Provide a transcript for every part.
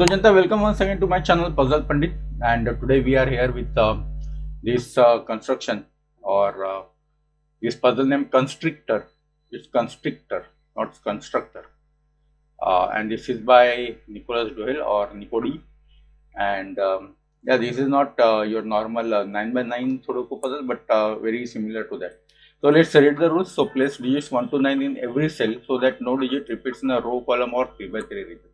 So Janta, welcome once again to my channel Puzzle Pandit, and today we are here with this construction or this puzzle name Constrictor. It's Constrictor, not Constructor, and this is by Nicholas Doyle or NicoD. And yeah, this is not your normal 9 by 9 Sudoku puzzle, but very similar to that. So let's read the rules. So place digits 1 to 9 in every cell so that no digit repeats in a row, column, or 3 by 3 region.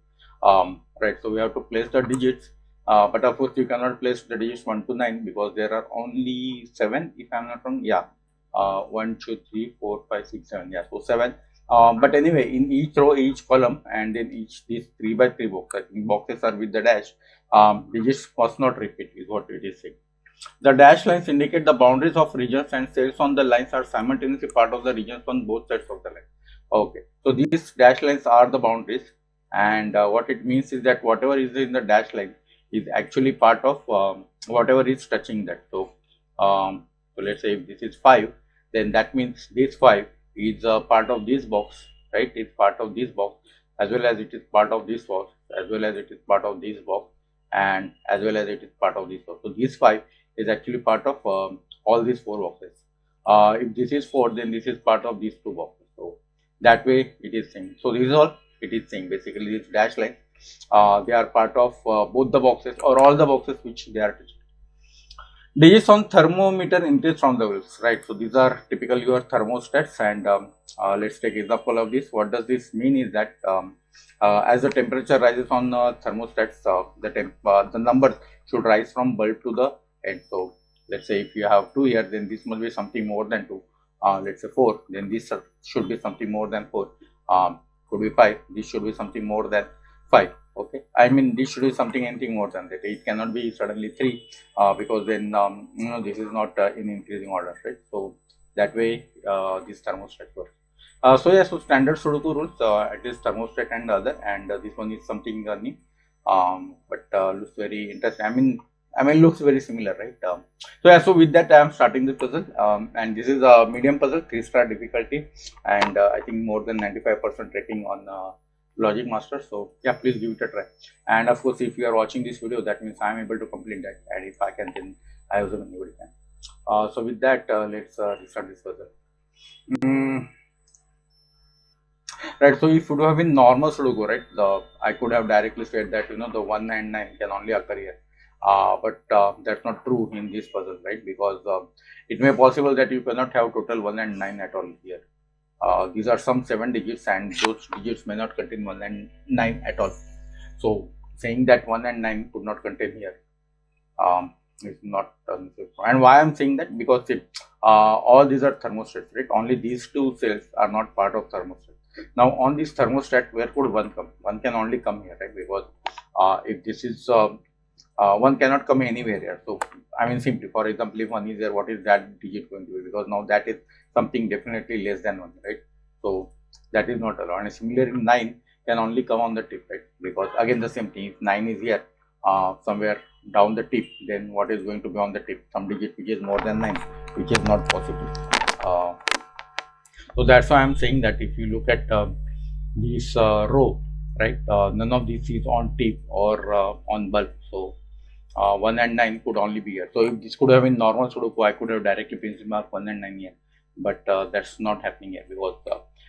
Right, so we have to place the digits, but of course you cannot place the digits 1 to 9 because there are only 7, if I'm not wrong. Yeah, 1, 2, 3, 4, 5, 6, 7. Yeah, so 7. But anyway, in each row, each column, and in each these 3 by 3 boxes, boxes are with the dash. Digits must not repeat, is what it is saying. The dash lines indicate the boundaries of regions, and cells on the lines are simultaneously part of the regions on both sides of the line. Okay, so these dash lines are the boundaries, and what it means is that whatever is in the dash line is actually part of whatever is touching that. So let's say if this is 5, then that means this 5 is part of this box, right? It's part of this box, as well as it is part of this box, as well as it is part of this box, and as well as it is part of this box. So this 5 is actually part of all these 4 boxes. If this is 4, then this is part of these 2 boxes. So that way it is saying. So this is all it is saying. Basically, this dash line, they are part of both the boxes or all the boxes which they are touching. Digits on thermometer increase from the levels, right? So these are typically your thermostats, and let's take example of this. What does this mean is that as the temperature rises on thermostats, the numbers should rise from bulb to the end. So let's say if you have 2 here, then this must be something more than 2. Let's say 4, then this should be something more than 4. Could be 5. This should be something more than 5. Okay, I mean this should be something anything more than that. It cannot be suddenly 3 because then this is not in increasing order, right? So that way this thermostat works. So yeah, so standard Sudoku rules, at least thermostat and other, and this one is something new, but looks very interesting. I mean looks very similar, right? So yeah, so with that I am starting the puzzle, and this is a medium puzzle, 3-star difficulty, and I think more than 95% rating on Logic Master. So yeah, please give it a try. And of course, if you are watching this video, that means I am able to complete that, and if I can, then I also anybody can. So with that, let's start this puzzle. Right, so if it would have been normal Sudoku, right, I could have directly said that the 1 and 9 can only occur here, but that's not true in this puzzle, right? Because it may be possible that you cannot have total 1 and 9 at all here. These are some 7 digits, and those digits may not contain 1 and 9 at all. So saying that 1 and 9 could not contain here is not and why I'm saying that, because all these are thermostats, right? Only these 2 cells are not part of thermostat. Now on this thermostat, where could 1 come? 1 can only come here, right? Because if this is 1 cannot come anywhere here. So I mean simply, for example, if 1 is there, what is that digit going to be? Because now that is something definitely less than 1, right? So that is not allowed. And similarly, 9 can only come on the tip, right? Because again the same thing, if 9 is here somewhere down the tip, then what is going to be on the tip? Some digit which is more than 9, which is not possible. So that's why I'm saying that if you look at this row, right, none of these is on tip or on bulb. So 1 and 9 could only be here. So if this could have been normal Sudoku, I could have directly pencil mark 1 and 9 here, but that's not happening here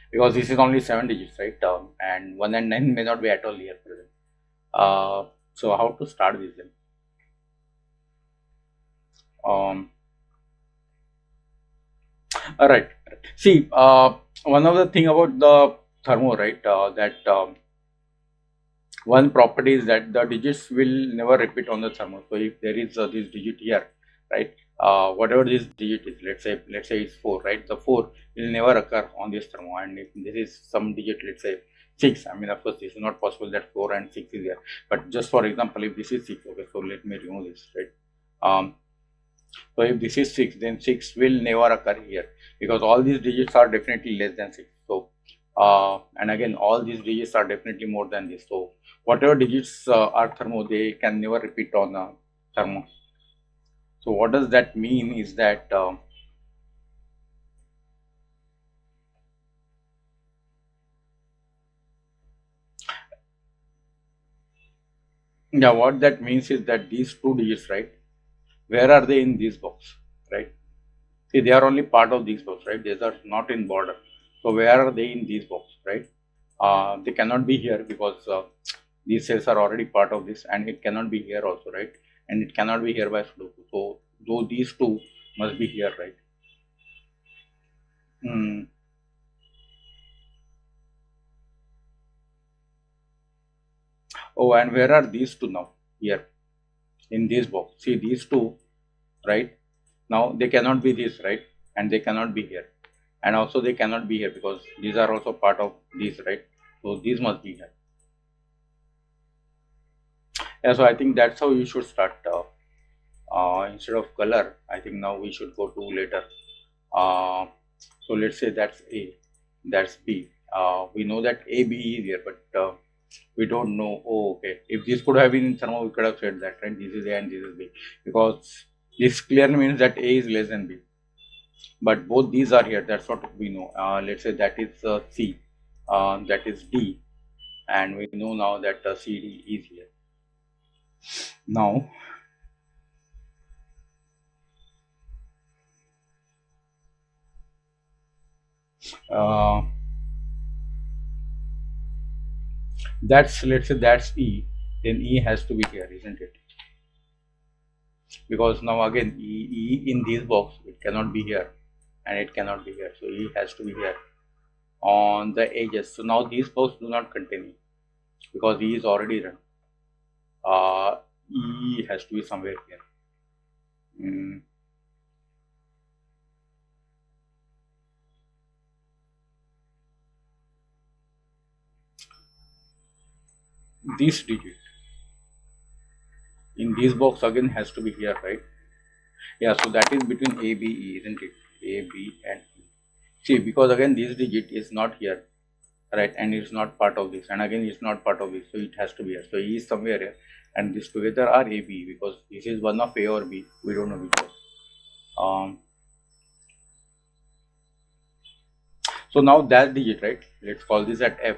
because this is only 7 digits, right? And 1 and 9 may not be at all here present. So how to start this then? All right. See, one of the thing about the thermo, right, that one property is that the digits will never repeat on the thermo. So if there is this digit here, right, whatever this digit is, let's say it's 4, right? The 4 will never occur on this thermo, and if this is some digit, let's say 6, I mean of course this is not possible that 4 and 6 is here, but just for example, if this is 6, okay, so let me remove this, right? So if this is 6, then 6 will never occur here because all these digits are definitely less than 6. So and again all these digits are definitely more than this. So whatever digits are thermo, they can never repeat on thermo. So what does that mean is that Yeah, what that means is that these two digits, right? Where are they in this box, right? See, they are only part of this box, right? These are not in border. So where are they in this box, right? They cannot be here because these cells are already part of this, and it cannot be here also, right? And it cannot be here by Sudoku. So though these two must be here, right? Hmm. Oh, and where are these two now? Here in this box. See these two, right? Now they cannot be this, right? And they cannot be here. And also they cannot be here because these are also part of these, right? So these must be here. Yeah, so I think that's how you should start. Instead of color, I think now we should go to letter. Uh, so let's say that's A, that's B. We know that A, B is here, but we don't know. Oh, okay. If this could have been in thermo, we could have said that, right? This is A and this is B, because this clearly means that A is less than B. But both these are here. That's what we know. Let's say that is C, that is D, and we know now that CD is here. Now, uh, that's, let's say that's E, then E has to be here, isn't it? Because now again E in this box, it cannot be here and it cannot be here, so E has to be here on the edges. So now these box do not contain E because E is already run. E has to be somewhere here. This digit in this box again has to be here, right? Yeah, so that is between A, B, E, isn't it? A, B and E. See, because again this digit is not here, right, and it's not part of this, and again it's not part of this, so it has to be here. So E is somewhere here, and these together are A, B, because this is one of A or B, we don't know which one. So now that digit, right, let's call this at F,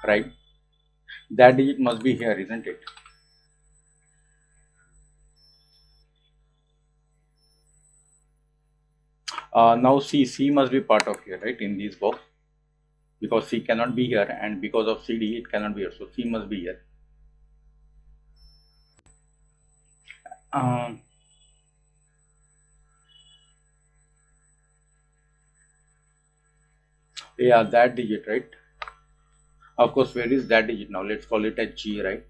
right? That digit must be here, isn't it? Now C must be part of here, right, in this box, because C cannot be here, and because of CD it cannot be here, so C must be here. Um, yeah, that digit, right? Of course, where is that digit now? Let's call it a G, right?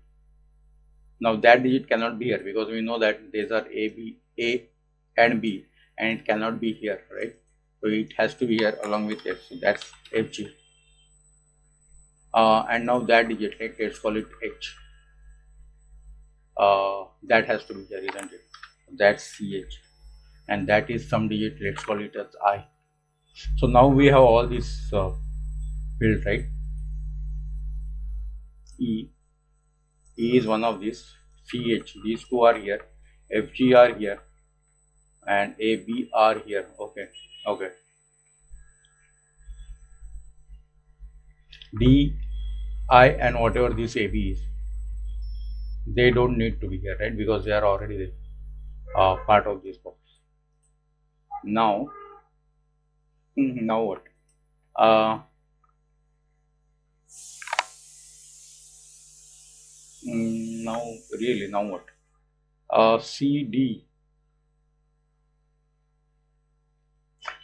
Now that digit cannot be here because we know that these are A and B, and it cannot be here, right? So it has to be here along with F. So that's FG. And now that digit, right? Let's call it H. That has to be here, isn't it? That's CH, and that is some digit. Let's call it as I. So now we have all these fields, right? E is one of these. CH, these two are here. FG are here, and AB are here. Okay, okay. D, I, and whatever this AB is, they don't need to be here, right? Because they are already the, part of this box. Now, now what? Uh, Now, really, now what? CD.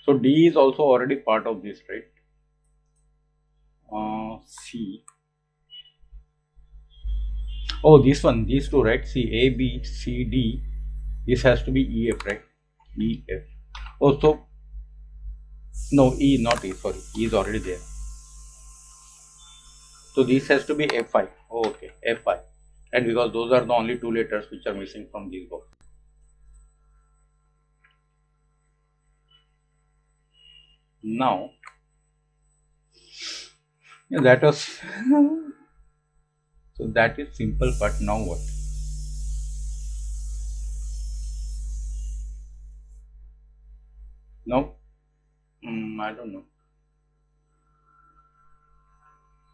So D is also already part of this, right? C. Oh, this one, these two, right? See, A, B, C, D. This has to be E, F, right? E, F. Oh, so no, E, not E. Sorry, E is already there. So this has to be F5. Oh, okay, F5. And because those are the only two letters which are missing from this box. Now, yeah, that was so that is simple. But now what? Now, I don't know.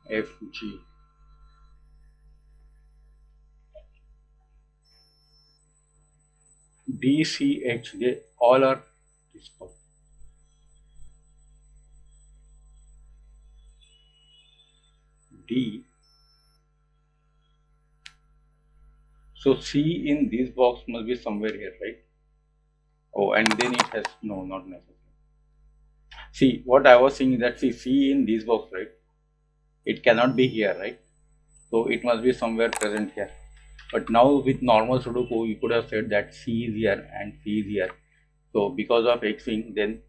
F, G. D, C, H, they all are this box. D. So C in this box must be somewhere here, right? Oh, and then it has no, not necessary. See, what I was saying is that C in this box, right? It cannot be here, right? So it must be somewhere present here. But now with normal Sudoku, you could have said that C is here and C is here. So because of Xing, then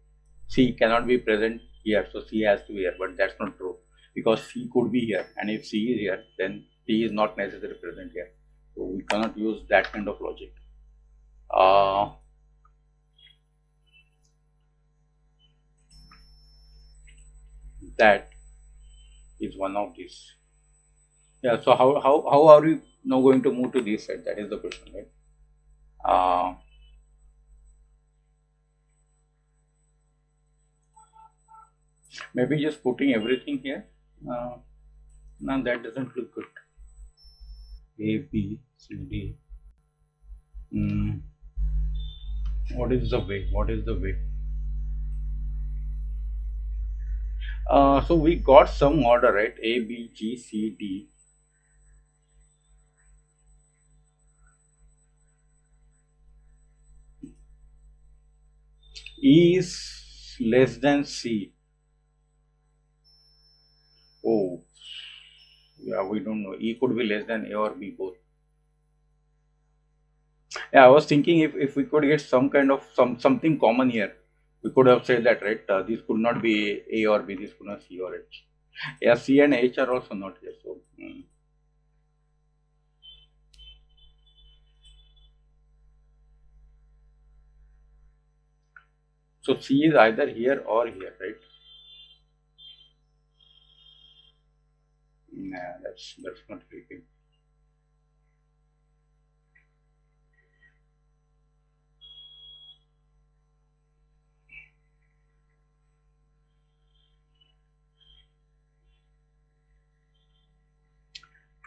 C cannot be present here. So C has to be here, but that's not true because C could be here, and if C is here, then C is not necessarily present here. So we cannot use that kind of logic. That is one of these. Yeah. So how are we now going to move to this side? That is the question, right? Maybe just putting everything here. Now that doesn't look good. A, B, C, D. What is the way? What is the way? So we got some order, right? A, B, G, C, D. E is less than C. Oh, yeah, we don't know. E could be less than A or B both. Yeah, I was thinking if we could get some kind of something common here, we could have said that, right? This could not be A or B. This could not C or H. Yeah, C and H are also not here. So. So C is either here or here, right? Nah, that's not helping.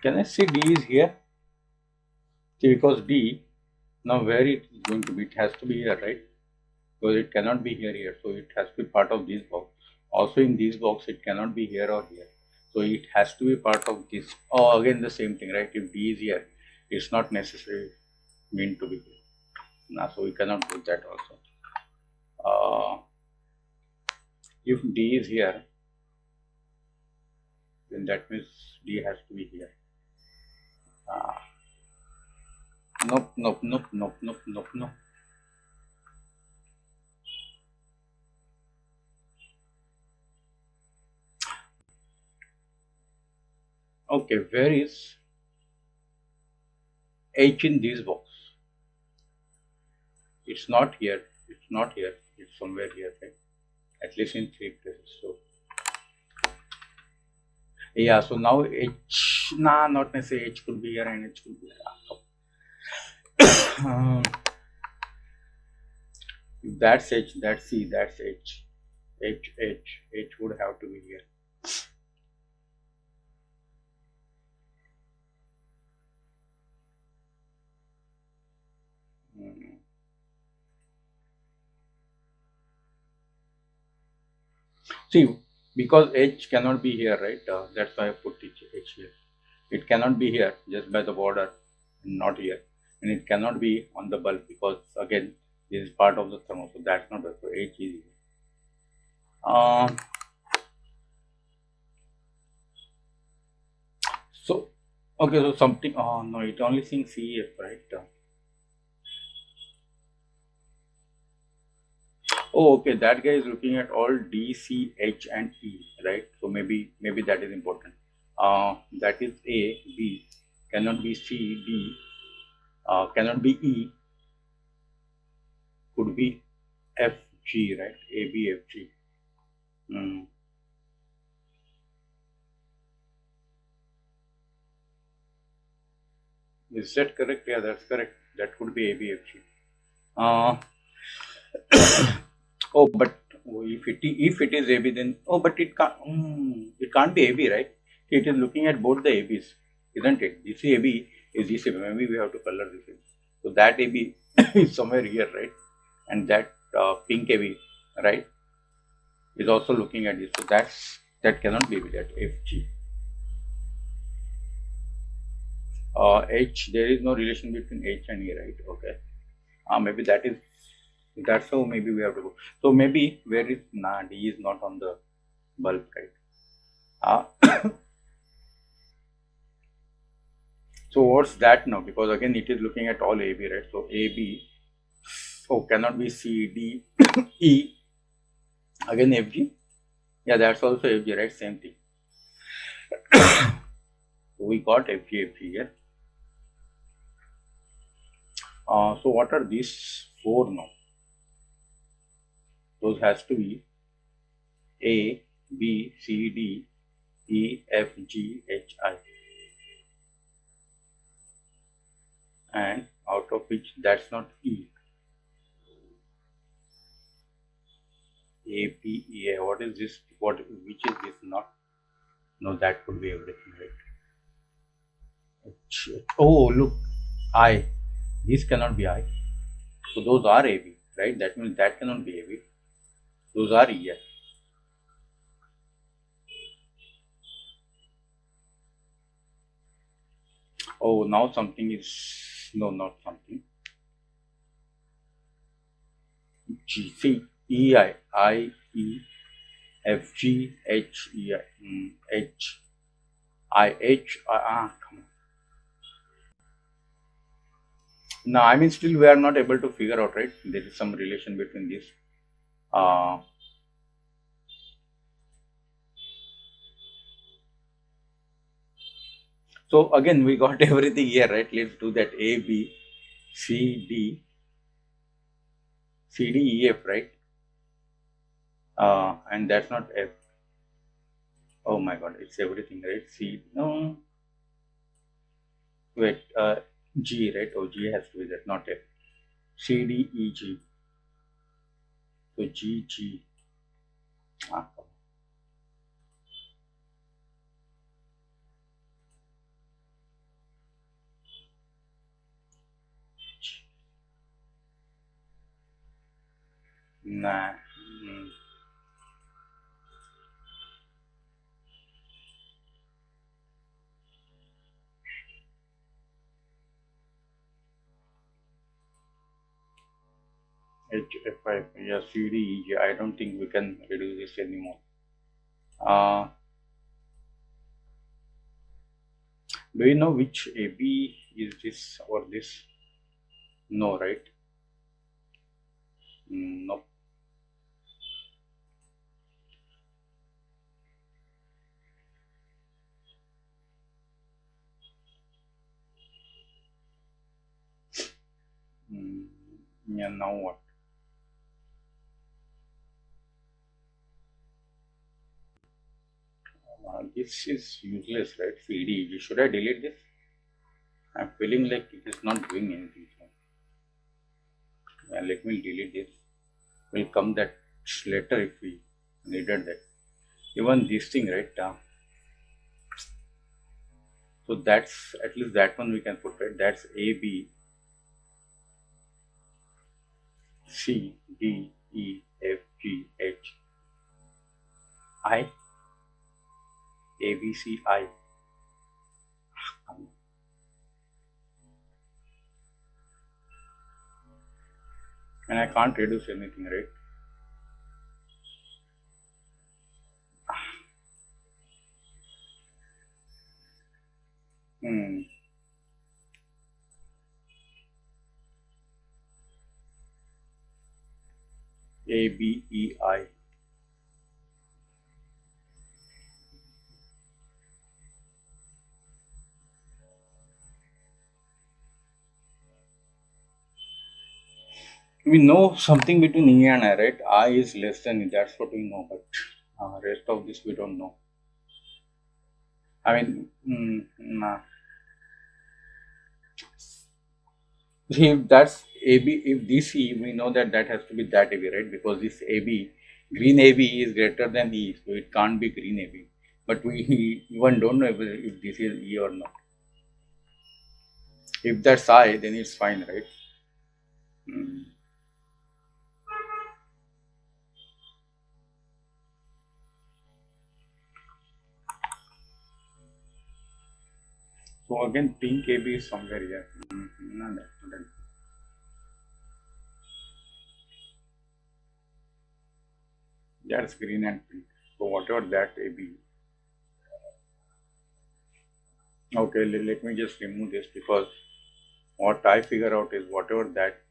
Can I see D is here? See, because D, now where it is going to be? It has to be here, right? Because it cannot be here. So it has to be part of this box. Also in this box, it cannot be here or here. So it has to be part of this. Oh, again the same thing, right? If D is here, it's not necessarily meant to be here. Now, so we cannot do that also. If D is here, then that means D has to be here. Nope. Okay, where is H in this box? It's not here. It's not here. It's somewhere here, right? At least in 3 places. So yeah. So now H. Nah, not necessarily. H could be here and H could be here. If that's H, that's C, that's H. H would have to be here. See, because H cannot be here, right? That's why I put H here. It cannot be here just by the border, not here. And it cannot be on the bulb because again, this is part of the thermal, so that's not so H is here. So, okay, so something, oh no, it only seeing CF, right? Oh, okay, that guy is looking at all D, C, H and E, right? So maybe that is important. That is A, B, cannot be C, D, cannot be E, could be F, G, right? A, B, F, G. Is that correct? Yeah, that's correct. That could be A, B, F, G. Oh, but if it is AB, then but it can't be AB, right? It is looking at both the ABs, isn't it? This AB is this AB. Maybe we have to color this in. So that AB is somewhere here, right? And that pink AB, right, is also looking at this. So that cannot be that FG. H, there is no relation between H and E, right? Okay. Maybe that's how maybe we have to go. So maybe where is D is not on the bulb, right? So what's that now? Because again it is looking at all AB, right? So AB, oh, cannot be C, D, E. Again FG. Yeah, that's also FG, right? Same thing. We got FG here. So what are these four now? Those has to be A, B, C, D, E, F, G, H, I. And out of which that's not E. A, P, E, A. What is this? Which is this not? No, that could be everything, right? H, oh, look, I. These cannot be I. So those are AB, right? That means that cannot be AB. Those are EF. Oh, now something is, no, not something. G, C, E, I, E, F, G, H, E, H, I, H, come on. Now, I mean, still we are not able to figure out, right? There is some relation between this. So again, we got everything here, right? Let's do that. A, B, C, D, C, D, E, F, right? And that's not F. Oh my God, it's everything, right? C, no. Wait, G, right? Oh, G has to be that, not F. C, D, E, G. So G, G. Come on. Nah. H, F, I, yeah, C, D, E, G. I don't think we can reduce this anymore. Do you know which AB is this or this? No, right? No. Yeah, now what? This is useless, right? CD. Should I delete this? I'm feeling like it is not doing anything. Yeah, let me delete this. Will come that later if we needed that. Even this thing, right? So that's at least that one we can put, right? That's A, B, C, D, E, F, G, H, I, A, B, C, I. And I can't reduce anything, right? A, B, E, I. We know something between E and I, right? I is less than E, that's what we know, but rest of this we don't know. I mean, nah. If that's AB, if this E, we know that that has to be that AB, right? Because this AB, green AB is greater than E, so it can't be green AB. But we even don't know if this is E or not. If that's I, then it's fine, right? Mm. So again, pink AB is somewhere here. No, that's green and pink. So whatever that AB. Okay, let me just remove this, because what I figure out is whatever that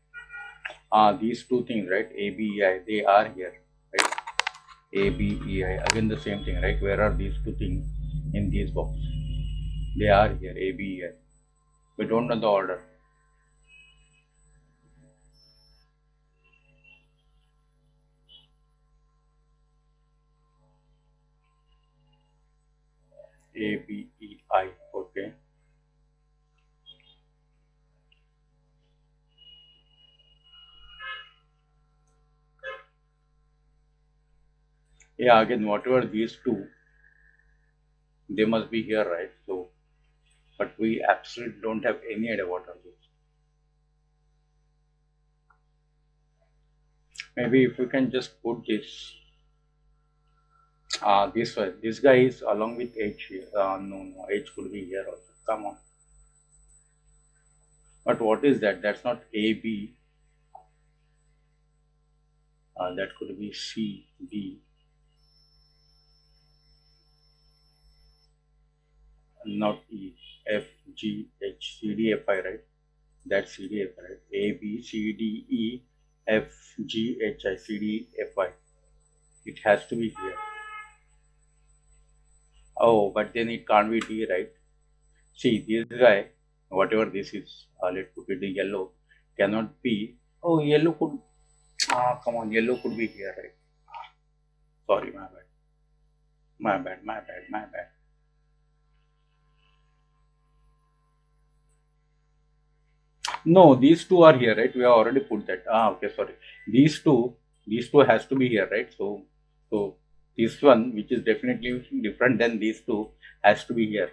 these two things, right? ABEI, they are here, right? ABEI, again the same thing, right? Where are these two things in this box? They are here, ABEI. We don't know the order. ABEI, okay. Yeah, again, whatever these two, they must be here, right? So, but we absolutely don't have any idea what are those. Maybe if we can just put this way. This guy is along with H here. No, H could be here also. Come on. But what is that? That's not AB. That could be C, D, not E, F, G, H, C, D, F, I, right? That's C, D, F, I, right? A, B, C, D, E, F, G, H, I, C, D, F, I. It has to be here. Oh, but then it can't be D, right? See, this guy, whatever this is, let's put it in yellow, cannot be. Oh, yellow could. Come on, yellow could be here, right? Sorry, my bad. My bad. No, these two are here, right? We have already put that. Okay, sorry. These two has to be here, right? So this one, which is definitely different than these two, has to be here.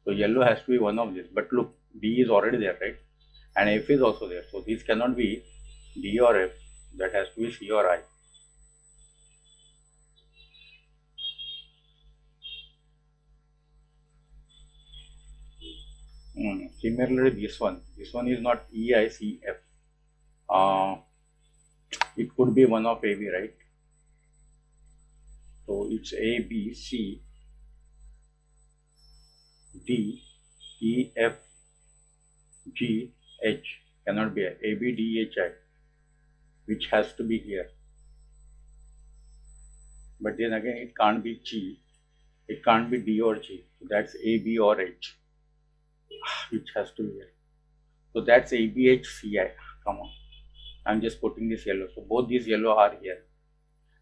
So yellow has to be one of these. But look, D is already there, right? And F is also there. So this cannot be D or F. That has to be C or I. Similarly, this one is not E, I, C, F. It could be one of AB, right? So it's A, B, C, D, E, F, G, H. Cannot be A, B, D, H, I, which has to be here. But then again, it can't be G. It can't be D or G. So that's A, B or H, which has to be here. So that's A, B, H, C, I. Come on. I'm just putting this yellow. So both these yellow are here.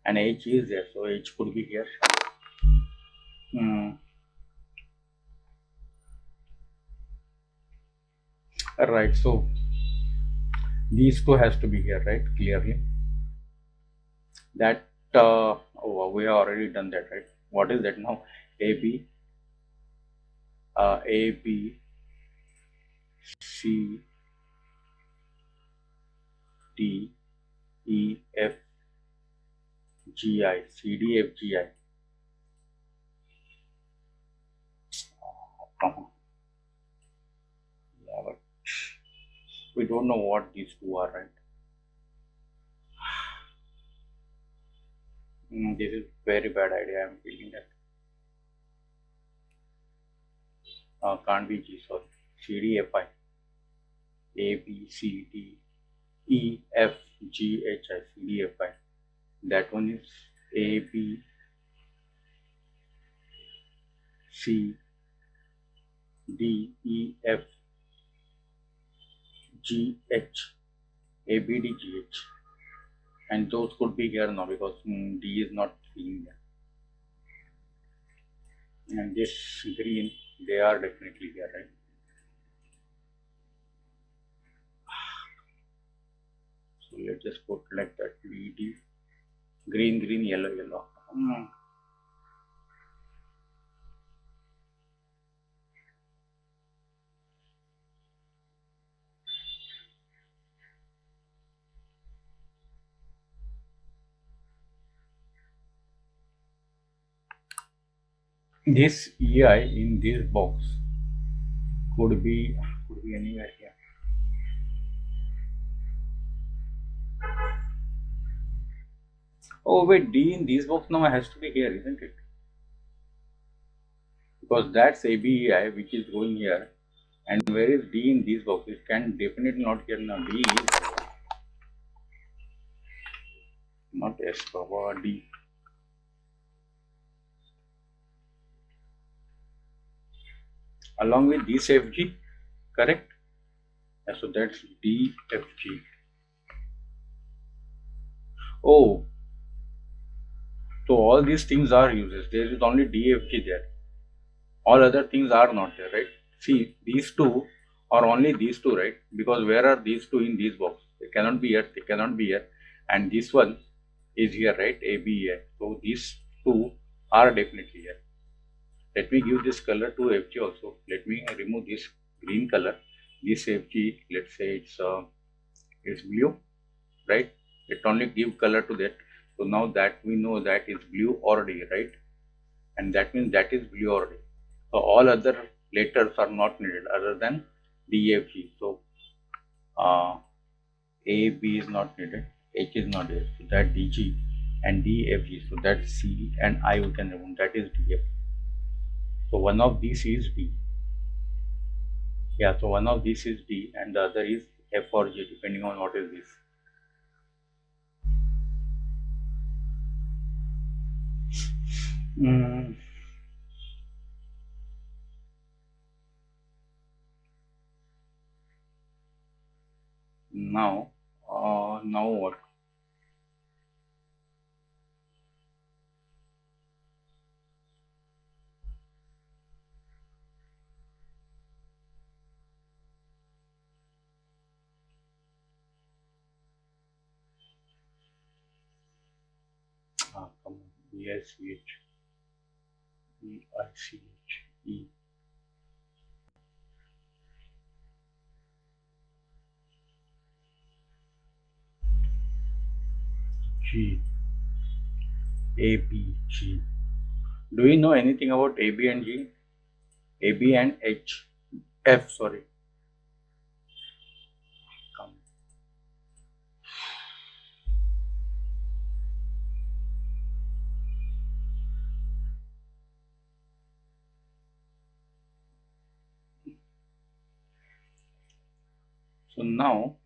And H is there. So H could be here. Right. So these two has to be here, right? Clearly. That oh, we have already done that, right? What is that now? AB, A, B, C, D, E, F, G, I, C, D, F, G, I. Come on. Yeah, but we don't know what these two are, right? This is very bad idea. I'm feeling that. Can't be G, sorry. C, D, F, I. A, B, C, D, E, F, G, H, I, C, D, F, I. That one is A, B, C, D, E, F, G, H, A, B, D, G, H. And those could be here now because D is not being there. And this green, they are definitely here, right? So let's just put like that. B, D, green, green, yellow, yellow. this EI in this box could be anywhere here. Oh wait, D in this box now has to be here, isn't it? Because that's ABEI which is going here, and where is D in this box? It can definitely not here now. D is not S, Baba, D. Along with this FG, correct? So that's DFG. Oh, so all these things are useless. There is only DFG there. All other things are not there, right? See, these two are only these two, right? Because where are these two in this box? They cannot be here, they cannot be here. And this one is here, right? ABEI. So these two are definitely here. Let me give this color to FG also. Let me remove this green color. This FG, let's say it's blue, right? It only give color to that. So now that we know that is blue or D, right? And that means that is blue or D. So all other letters are not needed other than DFG. So A, B is not needed, H is not needed. So that DG and DFG. So that C and I we can remove. That is DF. So one of these is D. Yeah, so one of these is D and the other is F or G, depending on what is this. Now what? Come on. BICH, BICH, E. G, A, B, G. Do you know anything about A, B and G? A, B and H, F, sorry. Come. So now,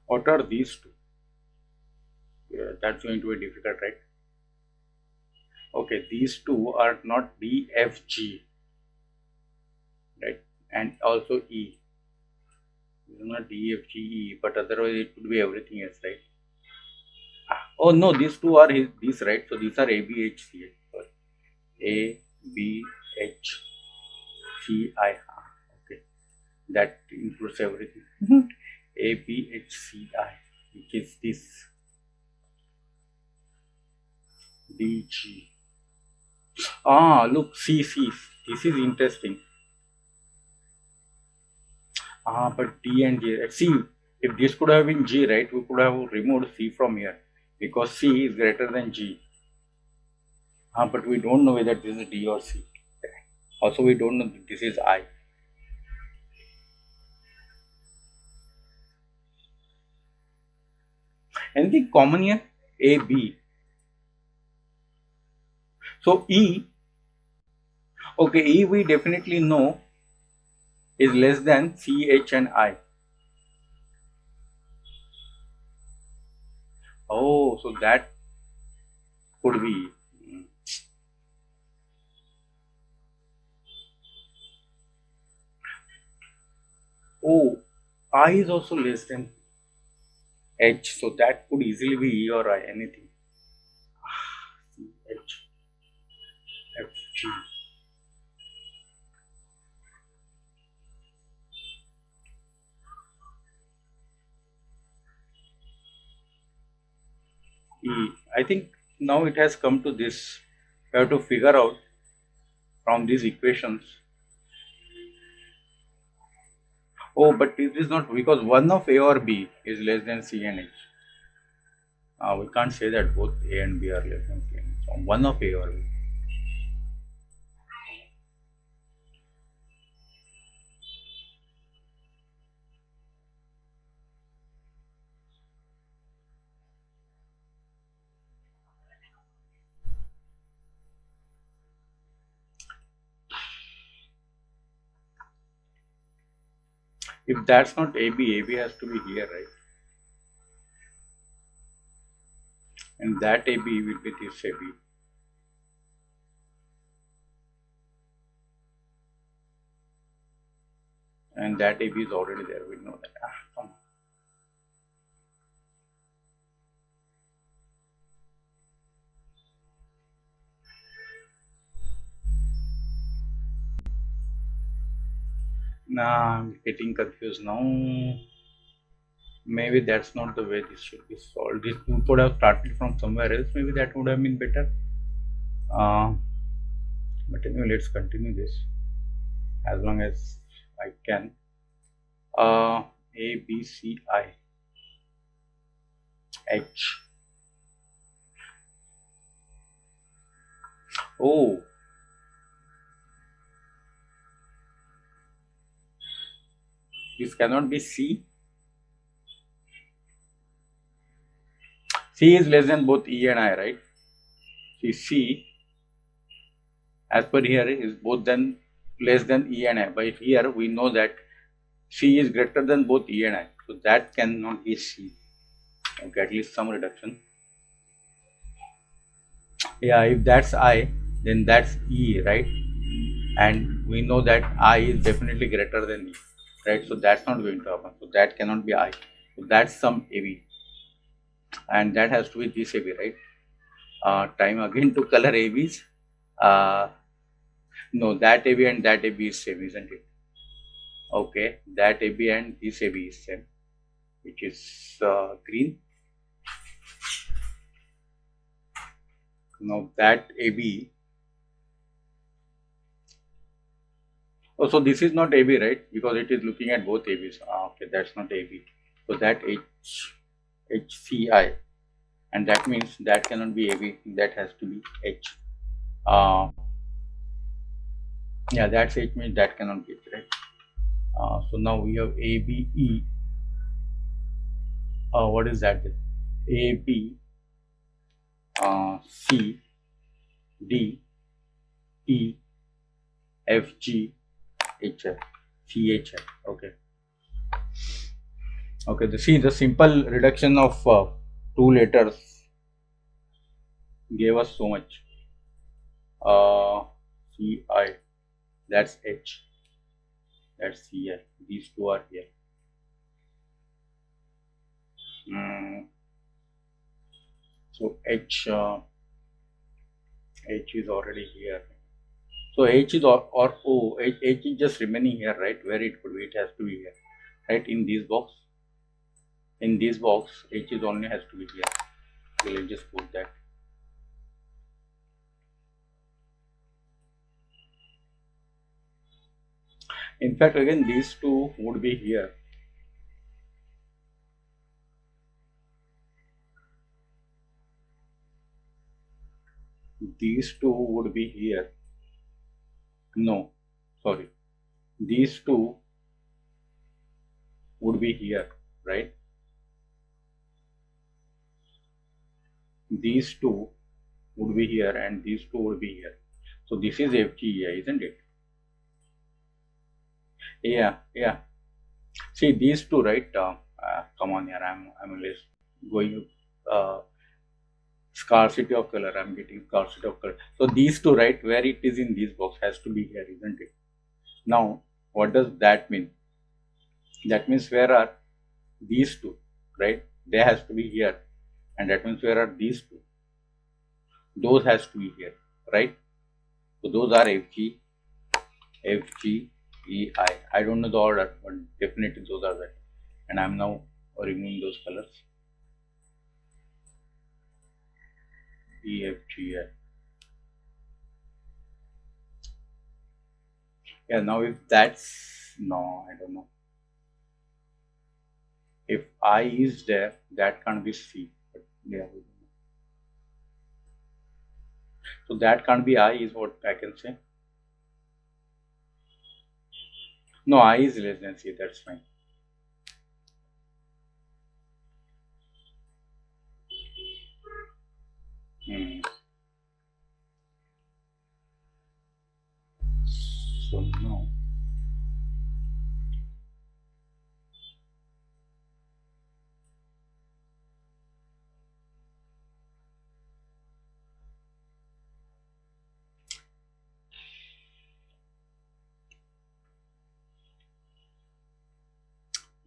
what are these two? Yeah, that's going to be difficult, right? Okay, these two are not D, F, G, right? And also E. This is not D, F, G, E, but otherwise it could be everything else, right? Oh no, these two are these, right? So these are A, B, H, C. Sorry. A, B, H, C, I. Okay, that includes everything. A, B, H, C, I, which is this. D, G. Look, C, C. This is interesting. But D and G. See, if this could have been G, right, we could have removed C from here because C is greater than G. But we don't know whether this is D or C. Also, we don't know that this is I. Anything common here? A, B. So E. Okay, E we definitely know is less than C, H and I. Oh, so that could be. Oh, I is also less than H, so that could easily be E or I, anything. C, H, F, G. E. I think now it has come to this. We have to figure out from these equations. Oh, but it is not because one of A or B is less than C and H. We can't say that both A and B are less than C. So one of A or B. If that's not AB, AB has to be here, right? And that AB will be this AB. And that AB is already there, we know that. Come on. Nah, I'm getting confused now. Maybe that's not the way this should be solved. This could have started from somewhere else. Maybe that would have been better. But anyway, let's continue this as long as I can. A, B, C, I, H. Oh, this cannot be C. C is less than both E and I, right? See, C, as per here, is both then less than E and I. But here we know that C is greater than both E and I. So that cannot be C. Okay, at least some reduction. Yeah, if that's I, then that's E, right? And we know that I is definitely greater than E, right? So that's not going to happen. So that cannot be I. So that's some AB. And that has to be this AB, right? Time again to color ABs. No, that AB and that AB is same, isn't it? Okay, that AB and this AB is same, which is green. Now that AB. Oh, so this is not AB, right? Because it is looking at both ABs. Okay, that's not AB. So that HCI, and that means that cannot be AB. That has to be H. Yeah, that's H means that cannot be H, right? So now we have ABE. What is that? AB, C, D, E, F, G, H, F, C, H, F. Okay. Okay. See, the simple reduction of 2 letters gave us so much. C, I. That's H. That's C, I. These two are here. So H is already here. So H is or O. H is just remaining here, right? Where it could be, it has to be here, right? In this box. In this box, H is only has to be here. So let's just put that. In fact, again, these two would be here. These two would be here. No, sorry. These two would be here, right? These two would be here and these two would be here. So this is FGEI, isn't it? Yeah. See these two, right? Come on here. I'm less going scarcity of color. I'm getting scarcity of color. So these two, right? Where it is in this box has to be here, isn't it? Now, what does that mean? That means where are these two, right? They has to be here, and that means where are these two? Those has to be here, right? So those are FG, EI. I don't know the order, but definitely those are there. And I'm now removing those colors. EFGI. Yeah, now if that's no, I don't know. If I is there, that can't be C. But Yeah. So that can't be I is what I can say. No, I is less than C. That's fine. Hmm. So now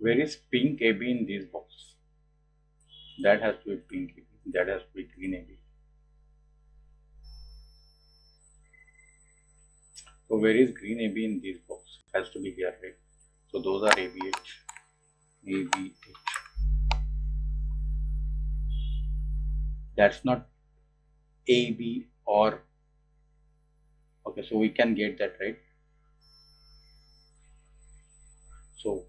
where is pink AB in this box? That has to be pink AB. That has to be green AB. So where is green AB in this box? Has to be here, right? So those are ABH. ABH. That's not AB or okay. So we can get that, right? So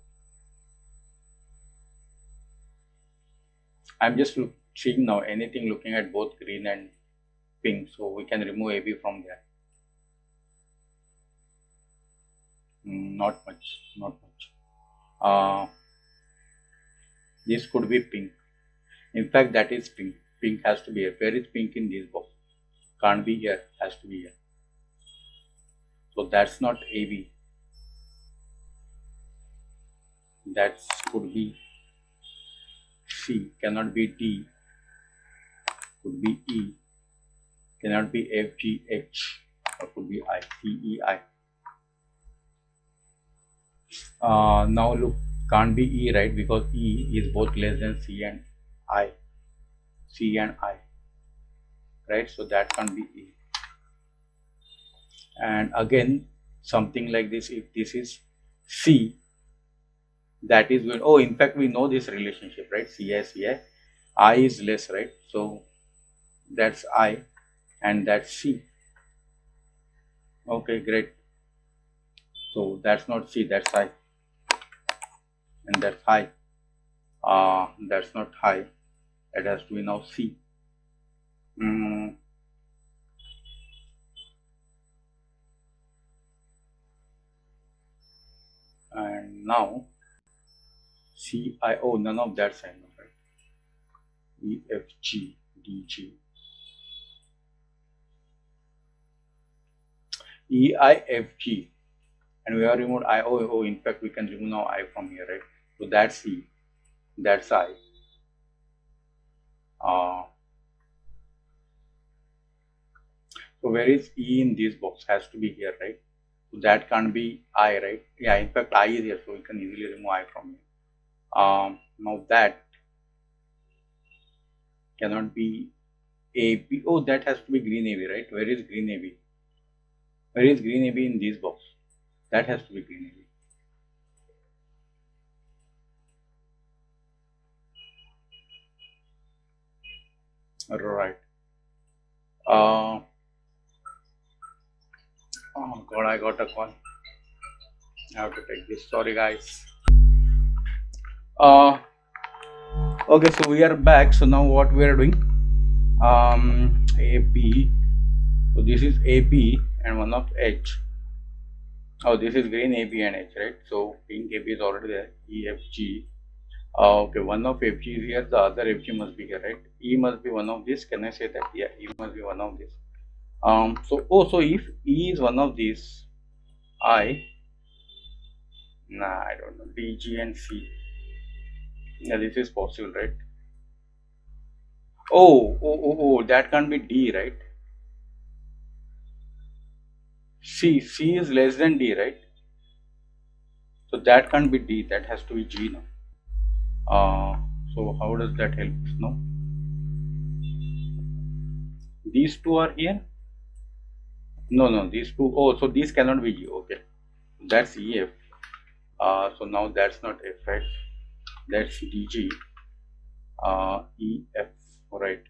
I'm just seeing now anything looking at both green and pink. So we can remove AB from there. Not much. Not much. This could be pink. In fact, that is pink. Pink has to be here. Where is pink in this box? Can't be here. Has to be here. So that's not AB. That could be C. Cannot be D. Could be E. Cannot be F, G, H. Or could be I. C, E, I. Now look, can't be E, right? Because E is both less than C and I. C and I. Right? So that can't be E. And again, something like this, if this is C, that is going, oh, in fact, we know this relationship, right? CI, CI. I is less, right? So that's I and that's C. Okay, great. So that's not C, that's I. And that's high. That's not high. That has to be now C. And now CIO, none of that sign, right? E, F, G, D, G. E, I, F, G. And we have removed I, O, O. In fact, we can remove now I from here, right? So that's E. That's I. So where is E in this box? Has to be here, right? So that can't be I, right? Yeah, in fact, I is here, so we can easily remove I from here. Now that cannot be AB. Oh, that has to be green AB, right? Where is green AB? Where is green AB in this box? That has to be green AB. Right. Oh god, I got a call. I have to take this. Sorry, guys. Okay, so we are back. So now what we are doing? AB. So this is AB and one of H. Oh, this is green AB and H, right? So pink AB is already there. E, F, G. Okay, one of FG is here. The other FG must be here, right? E must be one of this. Can I say that? Yeah, E must be one of this. So if E is one of these, I don't know, D, G and C. Yeah, this is possible, right? Oh, that can't be D, right? C is less than D, right? So that can't be D, that has to be G now. So how does that help us now? These two are here? No, these two, oh, so these cannot be G, okay. That's EF. So now that's not F, right? That's DG. EF, right?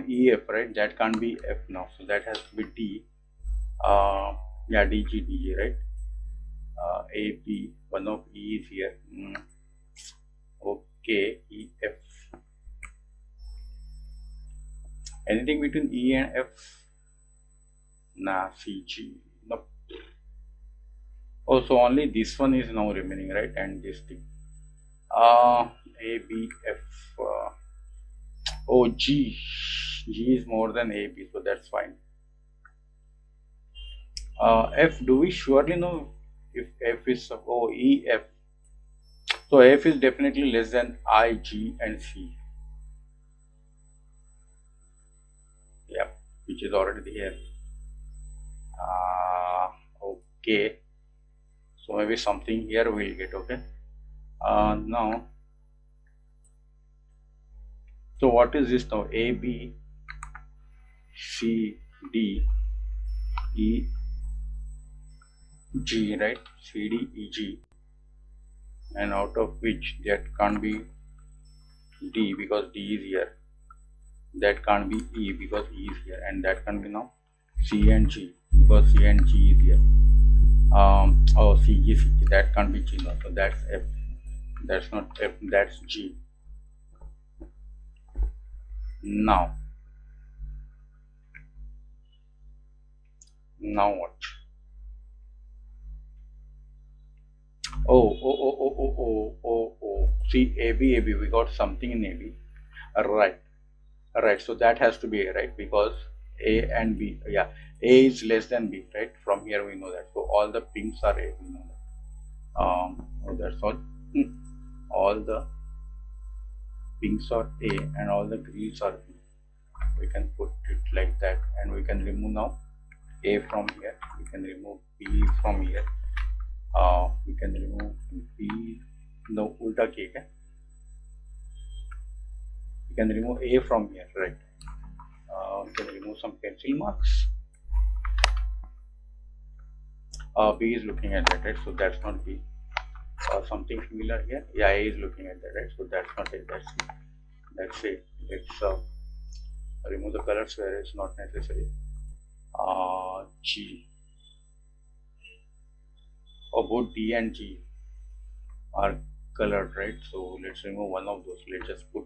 EF, right? That can't be F now, so that has to be D. Yeah, DG, right? AP, one of E is here. Okay, EF. Anything between E and F? Nah, C, G. Nope. Oh, so only this one is now remaining, right? And this thing. A, B, F. Oh, G. G is more than A, B, so that's fine. F, do we surely know if F is, oh, E, F. So F is definitely less than I, G and C. Yeah, which is already here. Okay. So maybe something here we'll get, okay. Now, so what is this now? A, B, C, D, E, G, right? C, D, E, G. And out of which that can't be D because D is here. That can't be E because E is here. And that can be now C and G because C and G is here. Oh, C, G, C, G. That can't be G now. So that's F. That's not F, that's G. Now what? Oh. See, AB, we got something in AB. Right. So that has to be A, right? Because A and B, yeah, A is less than B, right? From here we know that. So all the pinks are A, we know that. Oh, that's all. All the pinks are A and all the greens are B. We can put it like that, and we can remove now A from here. We can remove B from here. We can remove B. No, ulta ki hai. We can remove A from here, right? We can remove some pencil marks. B is looking at that, right? So that's not B. Something similar here. Yeah, A is looking at that, right? So that's not it. That's it. Let's remove the colors where it's not necessary. G. Both D and G are colored, right? So let's remove one of those. Let's just put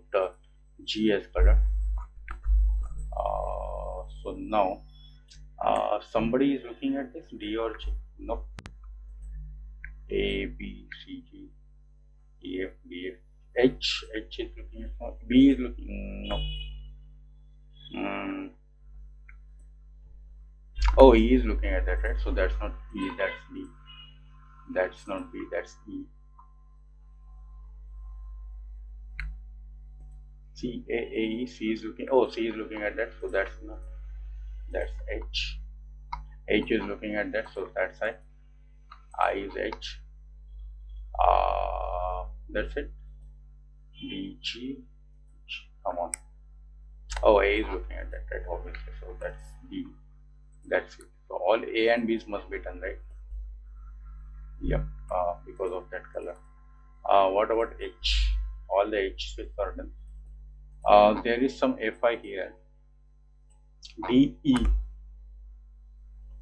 G as color. So now somebody is looking at this, D or G? Nope. A, B, C, G, E, F, D, F, H is looking at, B is looking, no. Oh, E is looking at that, right? So that's not E, that's B. That's not B, that's E. C, A, E, C is looking, oh, C is looking at that, so that's not, that's H. H is looking at that, so that's I is H. That's it. D, G, come on. Oh, A is looking at that, right? Obviously, so that's D. That's it. So all A and B's must be done, right? Yep, because of that color. What about H? All the H's are done. There is some Fi here. D, E.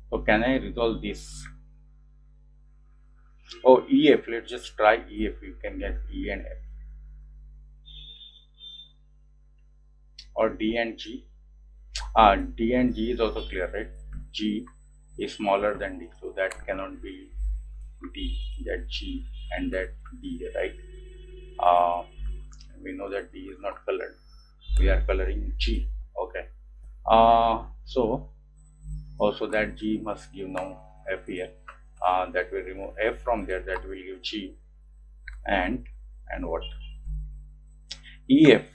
So can I resolve this? Oh, EF. Let's just try EF. You can get E and F. Or D and G. D and G is also clear, right? G is smaller than D, so that cannot be D. That G and that D, right? We know that D is not colored. We are coloring G. Okay. So also that G must give now F here. That will remove F from there. That will give G and what? EF.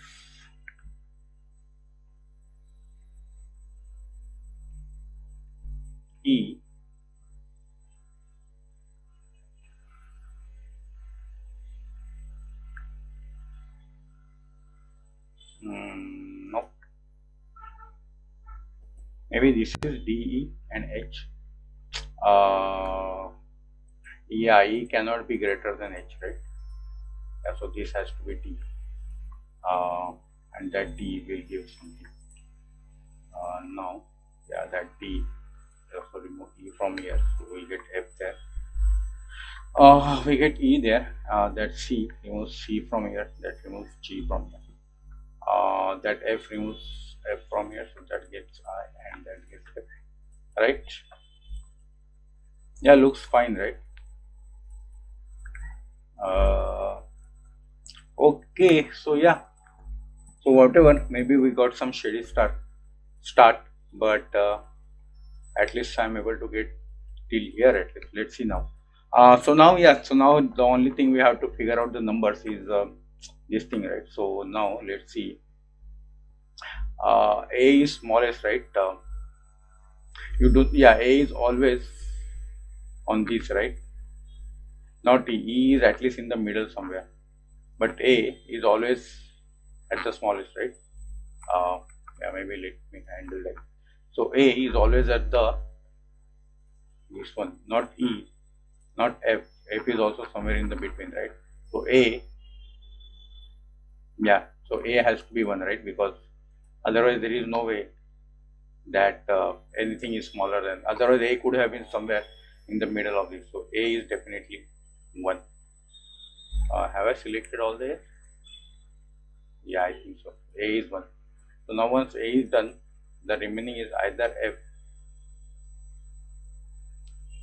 E. Nope. Maybe this is D, E and H. Yeah, E cannot be greater than H, right? Yeah, so this has to be D. And that D will give something. Now, yeah, that D. Also remove E from here, so we get F there. We get E there. That C removes C from here. That removes G from here. That F removes F from here, so that gets I and that gets F, right? Yeah, looks fine, right? Okay, so yeah, so whatever, maybe we got some shady start, but at least I'm able to get till here at least. Let's see now. So now, yeah, so now the only thing we have to figure out the numbers is this thing, right? So now let's see. A is smallest, right? A is always on this, right? Not E. E is at least in the middle somewhere, but A is always at the smallest, right? Yeah, maybe let me handle that. So A is always at the this one, not E, not F. F is also somewhere in the between, right? So A, yeah, so A has to be 1, right? Because otherwise there is no way that anything is smaller than, otherwise A could have been somewhere in the middle of this. So A is definitely 1. Have I selected all the A's? Yeah, I think so. A is 1. So now once A is done, the remaining is either F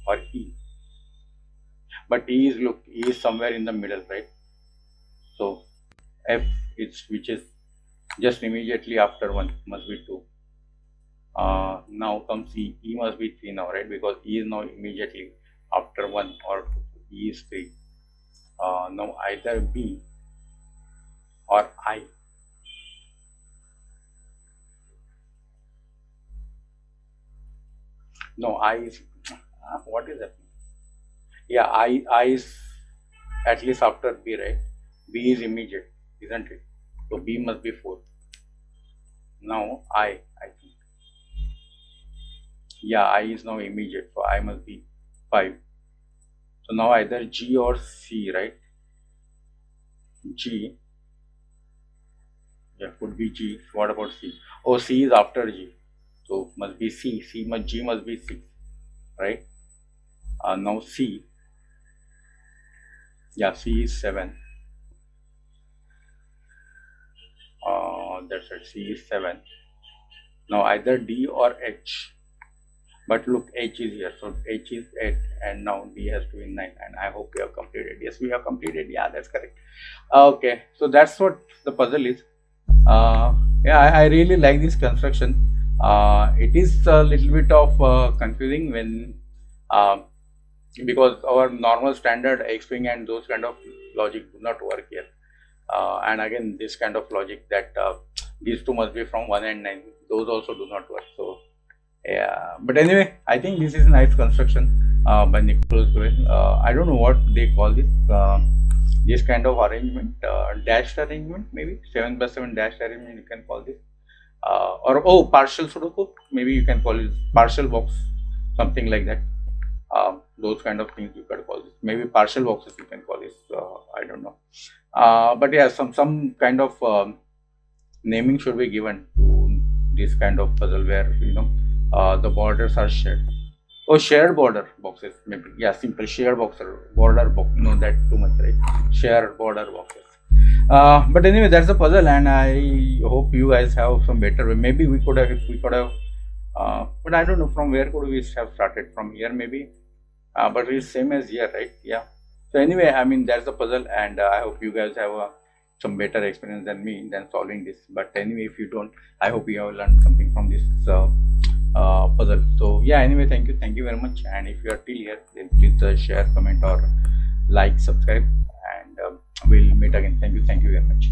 or E. But E is, look, E is somewhere in the middle, right? So F is, which is just immediately after 1, must be 2. Now comes E. E must be 3 now, right? Because E is now immediately after 1 or 2. E is 3. Now either B or I. No, I is, what is that? Yeah, I is at least after B, right? B is immediate, isn't it? So B must be 4. Now I think. Yeah, I is now immediate, so I must be 5. So now either G or C, right? G. Yeah, could be G. What about C? Oh, C is after G. So must be C. G must be 6, right? Now C. Yeah, C is 7. That's right, C is 7. Now either D or H. But look, H is here, so H is 8, and now D has to be 9. And I hope we have completed. Yes, we have completed. Yeah, that's correct. Okay, so that's what the puzzle is. Yeah, I really like this construction. It is a little bit of confusing when because our normal standard X-wing and those kind of logic do not work here. And again, this kind of logic that these two must be from 1 and 9, those also do not work. So yeah, but anyway, I think this is a nice construction by NicoD. I don't know what they call this kind of arrangement, dashed arrangement, maybe 7x7 dashed arrangement, you can call this, or partial Sudoku, maybe you can call it partial box, something like that. Those kind of things you can call this. Maybe partial boxes you can call this. I don't know. But yeah, some kind of naming should be given to this kind of puzzle where the borders are shared. Oh, shared border boxes, maybe. Yeah, simple shared border box. No, that too much, right? Shared border boxes. But anyway, that's the puzzle, and I hope you guys have some better way. Maybe we could have, if we could have, but I don't know from where could we have started, from here maybe. But it's same as here, right? Yeah. So anyway, I mean, that's the puzzle, and I hope you guys have some better experience than me than solving this. But anyway, if you don't, I hope you have learned something from this puzzle. So yeah, anyway, thank you very much. And if you are till here, then please share, comment, or like, subscribe, and we'll meet again. Thank you very much.